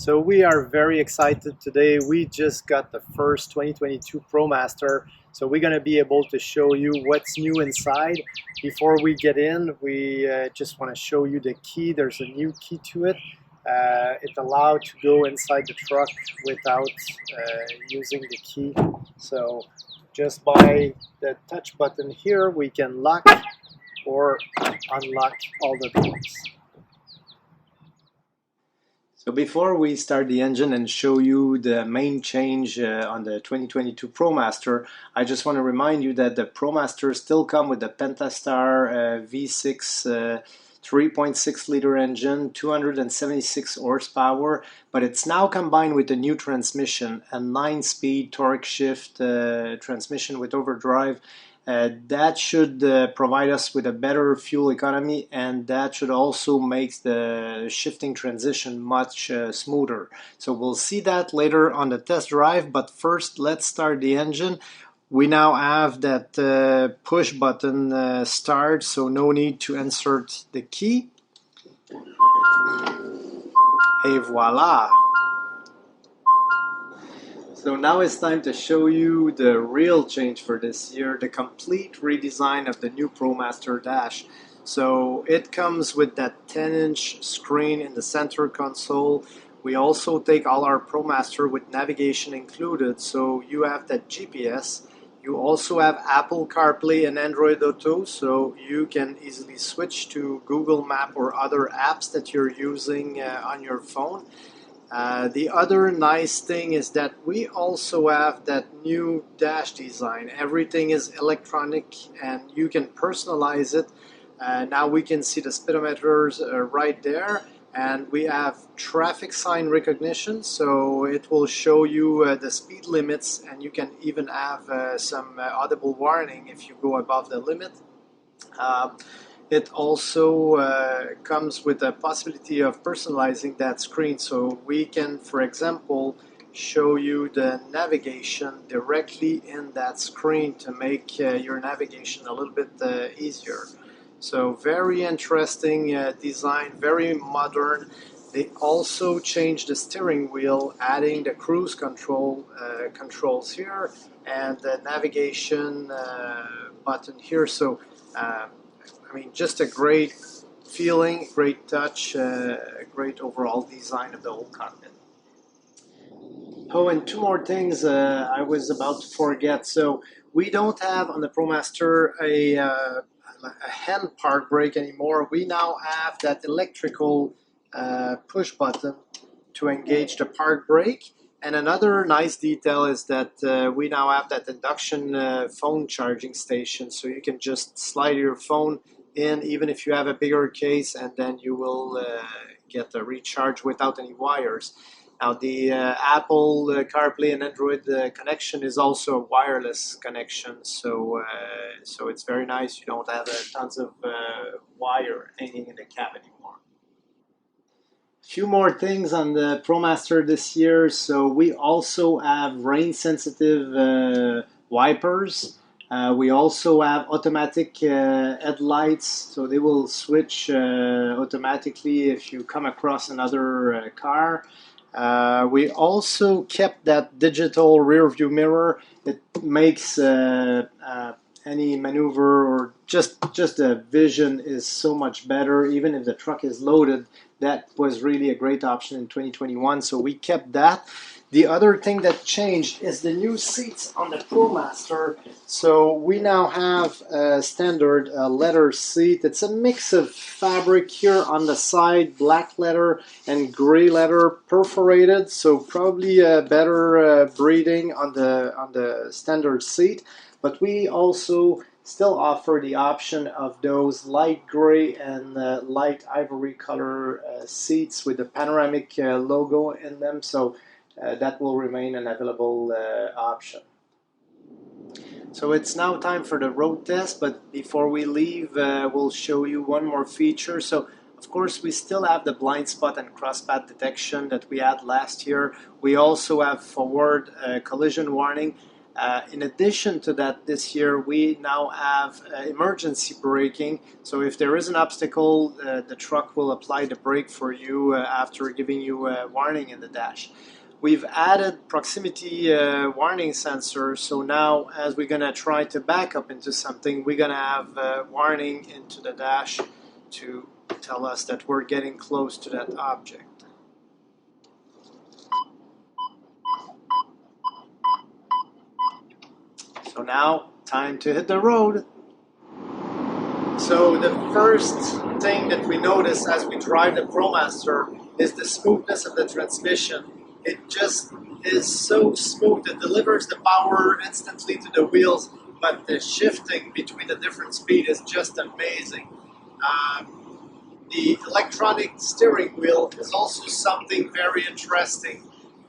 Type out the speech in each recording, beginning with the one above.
So we are very excited today. We just got the first 2022 Promaster, so we're going to be able to show you what's new inside. Before we get in, we just want to show you the key. There's a new key to it. It allows to go inside the truck without using the key. So just by the touch button here, we can lock or unlock all the doors. So before we start the engine and show you the main change on the 2022 Promaster, I just want to remind you that the Promaster still come with the Pentastar V6 3.6 liter engine, 276 horsepower, but it's now combined with the new transmission, a 9-speed torque shift transmission with overdrive. That should provide us with a better fuel economy, and that should also make the shifting transition much smoother. So we'll see that later on the test drive, but first let's start the engine. We now have that push button start, so no need to insert the key. Et voila! So now it's time to show you the real change for this year, the complete redesign of the new Promaster dash. So it comes with that 10-inch screen in the center console. We also take all our Promaster with navigation included, so you have that GPS. You also have Apple CarPlay and Android Auto, so you can easily switch to Google Map or other apps that you're using on your phone. The other nice thing is that we also have that new dash design. Everything is electronic and you can personalize it. Now we can see the speedometers right there, and we have traffic sign recognition, so it will show you the speed limits, and you can even have some audible warning if you go above the limit. It also comes with a possibility of personalizing that screen, so we can, for example, show you the navigation directly in that screen to make your navigation a little bit easier. So very interesting design, very modern. They also changed the steering wheel, adding the cruise control controls here and the navigation button here. So I mean, just a great feeling, great touch, great overall design of the whole cockpit. Oh, and two more things I was about to forget. So we don't have on the Promaster a hand park brake anymore. We now have that electrical push button to engage the park brake. And another nice detail is that we now have that induction phone charging station, so you can just slide your phone in even if you have a bigger case, and then you will get a recharge without any wires. Now the Apple CarPlay and Android connection is also a wireless connection, so it's very nice. You don't have tons of wire hanging in the cab anymore. Few more things on the Promaster this year. So we also have rain-sensitive wipers. We also have automatic headlights, so they will switch automatically if you come across another car. We also kept that digital rear view mirror. It makes any maneuver or just the vision is so much better, even if the truck is loaded. That was really a great option in 2021, so we kept that. The other thing that changed is the new seats on the Promaster. So we now have a standard leather seat. It's a mix of fabric here on the side, black leather and gray leather perforated, so probably a better breathing on the standard seat. But we also still offer the option of those light gray and light ivory color seats with the Panoramic logo in them, so that will remain an available option. So it's now time for the road test, but before we leave, we'll show you one more feature. So of course we still have the blind spot and crosspath detection that we had last year. We also have forward collision warning. In addition to that, this year we now have emergency braking. So if there is an obstacle, the truck will apply the brake for you after giving you a warning in the dash. We've added proximity warning sensors, so now as we're going to try to back up into something, we're going to have a warning into the dash to tell us that we're getting close to that object. So now, time to hit the road. So the first thing that we notice as we drive the Promaster is the smoothness of the transmission. It just is so smooth. It delivers the power instantly to the wheels, but the shifting between the different speed is just amazing. The electronic steering wheel is also something very interesting.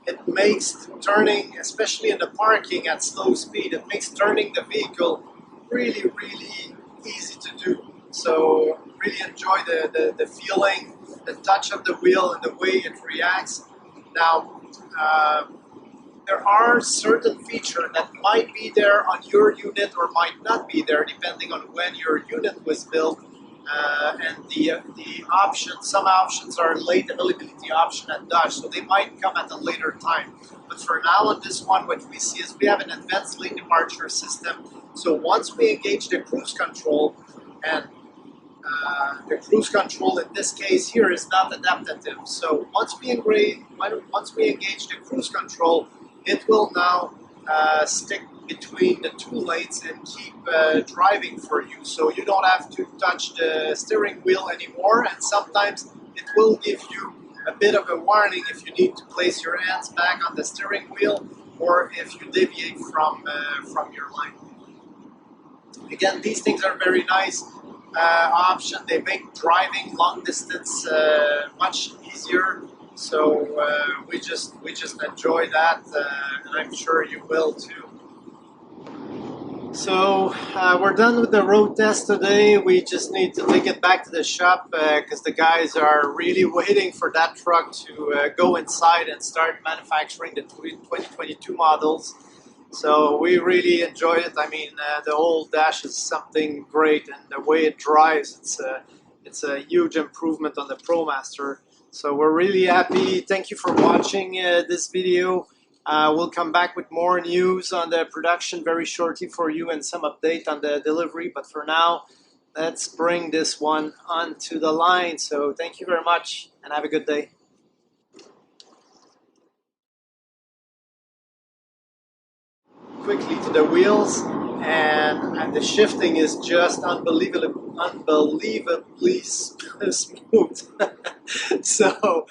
It makes turning, especially in the parking at slow speed, it makes turning the vehicle really, really easy to do. So really enjoy the feeling, the touch of the wheel and the way it reacts. Now, there are certain features that might be there on your unit or might not be there depending on when your unit was built. And the options, some options are late availability option at Dodge, so they might come at a later time. But for now on this one, what we see is we have an advanced lane departure system. So once we engage the cruise control, and the cruise control in this case here is not adaptive. So once we engage the cruise control, it will now stick between the two lanes and keep driving for you. So you don't have to touch the steering wheel anymore, and sometimes it will give you a bit of a warning if you need to place your hands back on the steering wheel or if you deviate from your line. Again, these things are very nice option. They make driving long distance much easier. So we just enjoy that, and I'm sure you will too. So we're done with the road test today. We just need to take it back to the shop because the guys are really waiting for that truck to go inside and start manufacturing the 2022 models. So we really enjoy it. I mean, the whole dash is something great, and the way it drives, it's a huge improvement on the Promaster. So we're really happy. Thank you for watching this video. We'll come back with more news on the production very shortly for you and some update on the delivery. But for now, let's bring this one onto the line. So thank you very much and have a good day. Quickly to the wheels, and the shifting is just unbelievably smooth. So